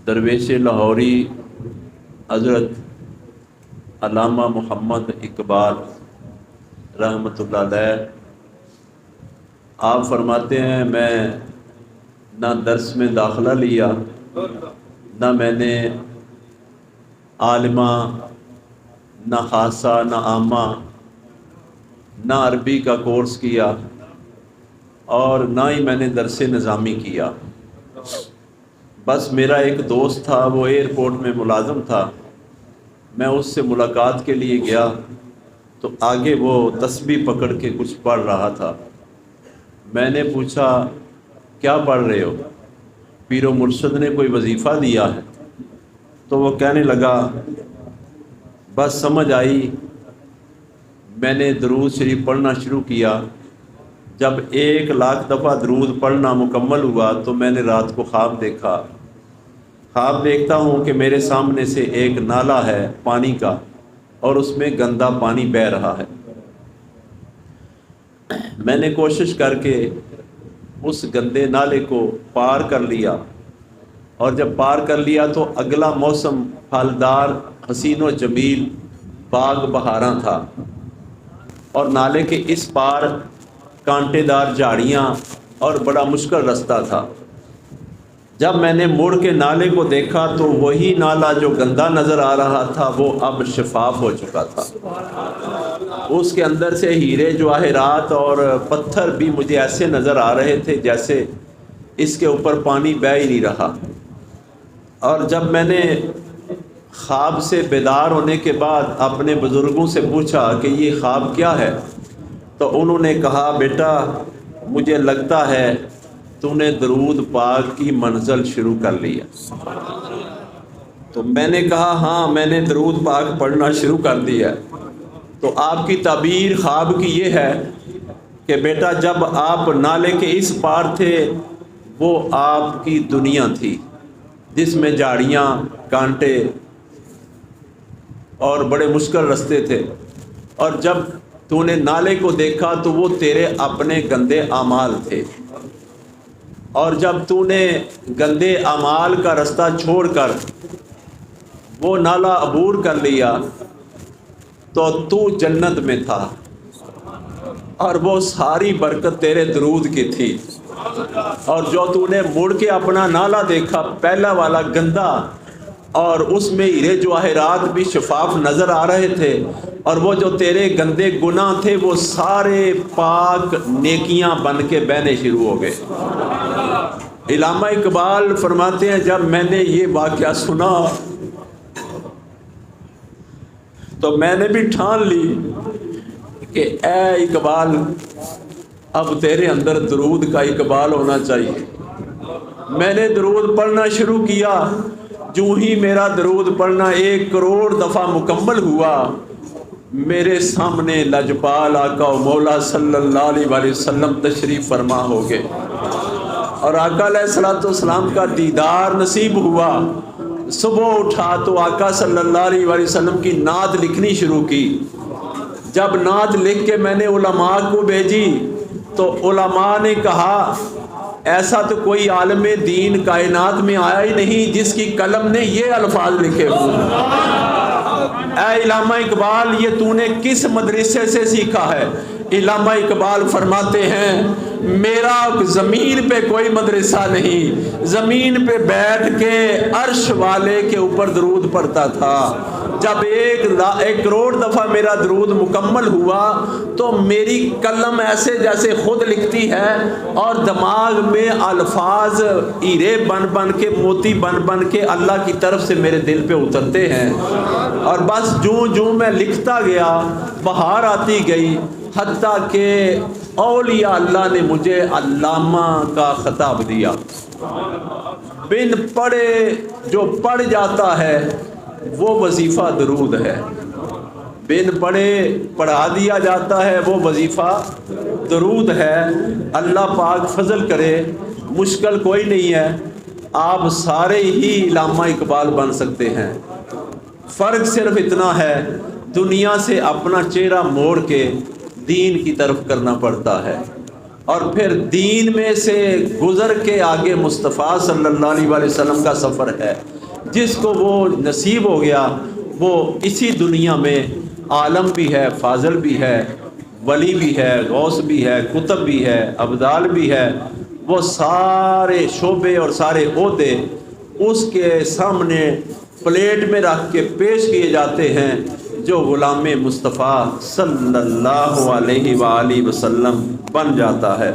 दरवेश लाहौरी हज़रत अल्लामा मोहम्मद इकबाल रहमतुल्लाह अलैह आप फरमाते हैं, मैं ना दर्स में दाखिला लिया, ना मैंने आलिमा, ना खासा, ना आमा, ना अरबी का कोर्स किया और ना ही मैंने दरस निज़ामी किया। बस मेरा एक दोस्त था, वो एयरपोर्ट में मुलाज़म था। मैं उससे मुलाकात के लिए गया तो आगे वो तस्बीह पकड़ के कुछ पढ़ रहा था। मैंने पूछा, क्या पढ़ रहे हो? पीरो मुर्शद ने कोई वजीफ़ा दिया है? तो वो कहने लगा, बस समझ आई। मैंने दरूद शरीफ पढ़ना शुरू किया। जब 1,00,000 दफ़ा दरूद पढ़ना मुकम्मल हुआ तो मैंने रात को ख्वाब देखा। ख्वाब देखता हूँ कि मेरे सामने से एक नाला है पानी का और उसमें गंदा पानी बह रहा है। मैंने कोशिश करके उस गंदे नाले को पार कर लिया और जब पार कर लिया तो अगला मौसम फलदार, हसीन व जमील बाग बहारा था और नाले के इस पार कांटेदार झाड़ियाँ और बड़ा मुश्किल रास्ता था। जब मैंने मुड़ के नाले को देखा तो वही नाला जो गंदा नज़र आ रहा था वो अब शफाफ हो चुका था। उसके अंदर से हीरे जवाहरात और पत्थर भी मुझे ऐसे नज़र आ रहे थे जैसे इसके ऊपर पानी बह ही नहीं रहा। और जब मैंने ख्वाब से बेदार होने के बाद अपने बुज़ुर्गों से पूछा कि ये ख्वाब क्या है, तो उन्होंने कहा, बेटा मुझे लगता है तूने दरूद पाक की मंजिल शुरू कर लिया। तो मैंने कहा, हाँ मैंने दरूद पाक पढ़ना शुरू कर दिया। तो आपकी ताबीर ख्वाब की ये है कि बेटा जब आप नाले के इस पार थे वो आपकी दुनिया थी जिसमें झाड़ियाँ, कांटे और बड़े मुश्किल रास्ते थे, और जब तूने नाले को देखा तो वो तेरे अपने गंदे अमाल थे, और जब तूने गंदे अमाल का रास्ता छोड़कर वो नाला अबूर कर लिया तो तू जन्नत में था और वो सारी बरकत तेरे दरूद की थी। और जो तूने मुड़ के अपना नाला देखा, पहला वाला गंदा, और उसमें हीरे जवाहरात भी शफाफ नज़र आ रहे थे, और वो जो तेरे गंदे गुनाह थे वो सारे पाक नेकियां बन के बहने शुरू हो गए। इल्लामा इकबाल फरमाते हैं, जब मैंने ये वाक़या सुना तो मैंने भी ठान ली कि ए इकबाल, अब तेरे अंदर दरूद का इकबाल होना चाहिए। मैंने दरूद पढ़ना शुरू किया। जो ही मेरा दरूद पढ़ना 1 करोड़ दफ़ा मुकम्मल हुआ, मेरे सामने लजपाल आका मौला सल्लल्लाहु अलैहि वसल्लम तशरीफ़ फरमा हो गए और आका अलैहिस्सलातु वस्सलाम का दीदार नसीब हुआ। सुबह उठा तो आका सल्लल्लाहु अलैहि वसल्लम की नात लिखनी शुरू की। जब नात लिख के मैंने उलमा को भेजी तो उलमा ने कहा, ऐसा तो कोई आलम दीन कायनात में आया ही नहीं जिसकी कलम ने ये अल्फाज लिखे हुए। ऐ इल्लामा इकबाल, ये तूने किस मदरसे से सीखा है? इल्लामा इकबाल फरमाते हैं, मेरा ज़मीन पे कोई मदरसा नहीं, ज़मीन पे बैठ के अर्श वाले के ऊपर दरूद पढ़ता था। जब 1 करोड़ दफ़ा मेरा दरूद मुकम्मल हुआ तो मेरी कलम ऐसे जैसे खुद लिखती है और दिमाग में अल्फाज हीरे बन बन के, मोती बन बन के अल्लाह की तरफ से मेरे दिल पे उतरते हैं। और बस जूं जूं मैं लिखता गया बहार आती गई, हत्ता के औलिया अल्लाह ने मुझे अल्लामा का खिताब दिया। बिन पढ़े जो पढ़ जाता है वो वजीफ़ा दरूद है, बिन पढ़े पढ़ा दिया जाता है वो वजीफ़ा दरूद है। अल्लाह पाक फजल करे, मुश्किल कोई नहीं है, आप सारे ही इल्लामा इकबाल बन सकते हैं। फ़र्क सिर्फ इतना है, दुनिया से अपना चेहरा मोड़ के दीन की तरफ करना पड़ता है। اور پھر دین میں سے گزر کے آگے مصطفیٰ صلی اللہ علیہ وسلم کا سفر ہے۔ جس کو وہ نصیب ہو گیا وہ اسی دنیا میں عالم بھی ہے، فاضل بھی ہے، ولی بھی ہے، غوث بھی ہے، کتب بھی ہے، ابدال بھی ہے، وہ سارے شعبے اور سارے عہدے اس کے سامنے پلیٹ میں رکھ کے پیش کیے جاتے ہیں جو غلام مصطفیٰ صلی اللہ علیہ وآلہ وسلم بن جاتا ہے۔